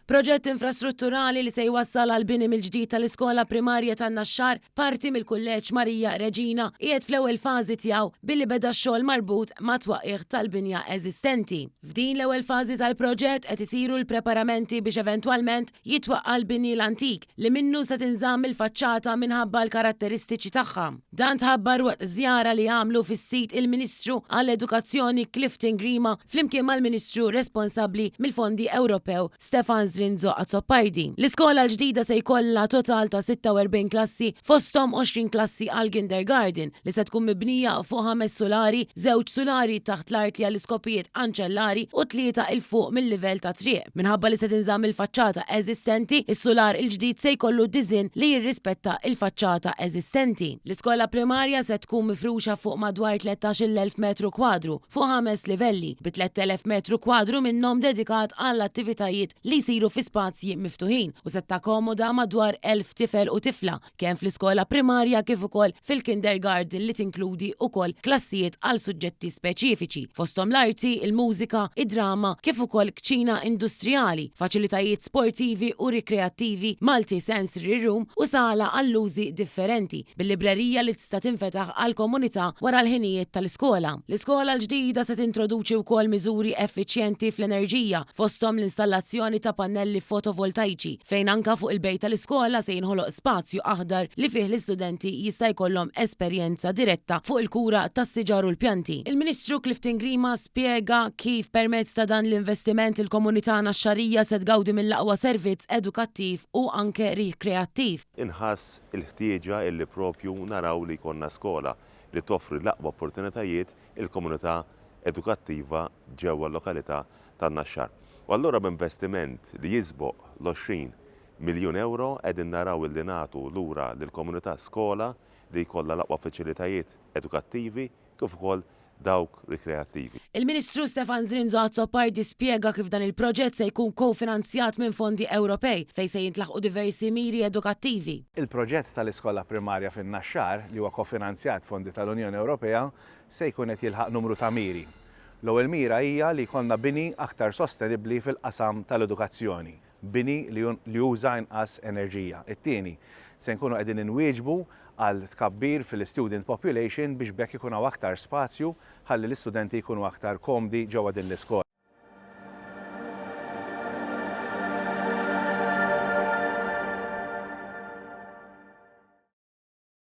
Proġett infrastrutturali li se jwassal għal bini mill-ġdid tal-iskola primarja tan-Naxxar parti mill-Kulleġġ Marija Reġina qiegħed fl-ewwel fażi tiegħu billi beda x-xogħol marbut ma' twaqqih tal-binja eżistenti. F'din l-ewwel fażi tal-proġett qed isiru l-preparamenti biex eventwalment jitwaqqa l-bini l-antik li minnu se tinżamm il-faċċata minħabba l-karatteristiċi tagħha. Dan tħabbar waqt żjara li għamlu fis-sit il-Ministru għall-Edukazzjoni Clifton Grima flimkien mal-Ministru responsabbli mill-Fondi Ewropew Stefan Zrinzo Azzopardi. L-iskola l-ġdida se jkollha total ta' 46 klassi fosthom 20 klassi għal kindergarten li se tkun mibnija fuq 5 solari, 2 solari taħt l-art li għall-iskopijiet anċellari u 3 il fuq mill-livell ta' triq. Minħabba li se tinżamm il-faċċata eżistenti, is-solar il-ġdid se jkollu diżin li jirrispetta il-faċċata eżistenti. L-iskola primarja se tkun mifruxa fuq madwar 13,000 metru kwadru fuq 5 livelli bi 3,000 metru kwadru minnhom dedikat għall-attivitajiet li jsiru fi spazji miftuħin u se takkomoda madwar 1,000 tifel u tifla kemm fl-iskola primarja kif ukoll fil-kindergarten li tinkludi ukoll klassijiet għal suġġetti speċifiċi fosthom l-arti, il-mużika, id-drama kif ukoll kċina industrijali, faċilitajiet sportivi u rikreattivi, multi-sensory room u sala għall-użi differenti bil-librerija li tista' tinfetaħ għall-komunità wara l-ħinijiet tal-iskola. L-iskola l-ġdida se tintroduċi wkoll miżuri effiċjenti fl-enerġija fosthom l-installazzjoni ta' pannelli fotovoltaiċi fejn anka fuq il-bejt tal-iskola se jinħoloq spazju aħdar li fih l-istudenti jista' jkollhom esperjenza diretta fuq il-kura tas-siġar u l-pjanti. Il-Ministru Clifton Grima spjega kif permezz ta' dan l-investiment il-komunità naxxarija se tgawdi mill-aqwa servizz edukattiv u anke rikreattiv. Inħass il-ħtieġa illi propju naraw li jkollna skola li toffri l-aqwa opportunitajiet il-komunità edukattiva ġewwa l-lokalità tan-Naxxar. U allura b'investiment li jisboq l-20 miljun euro qegħdin naraw illi nagħtu lura lill-komunità skola li jkollha l-aqwa faċilitajiet edukattivi kif ukoll dawk rikreattivi. Il-Ministru Stefan Zrinzo Azzopardi spjega kif dan il-proġett se jkun kofinanzjat minn fondi Ewropej fejn se jintlaħqu diversi miri edukattivi. Il-proġett tal-iskola primarja fin-Naxxar li huwa kofinanzjat fondi tal-Unjoni Ewropea se jkun qed jilħaq numru ta' miri. L-ewwel mira hija li jkollna bini aktar sostenibbli fil-qasam tal-edukazzjoni, bini li juża inqas enerġija. It-tieni se nkunu qegħdin inwieġbu għal tkabbir fil-student population biex bekk ikun hawn aktar spazju ħalli l-istudenti jkunu aktar komdi ġewwa din l-iskola.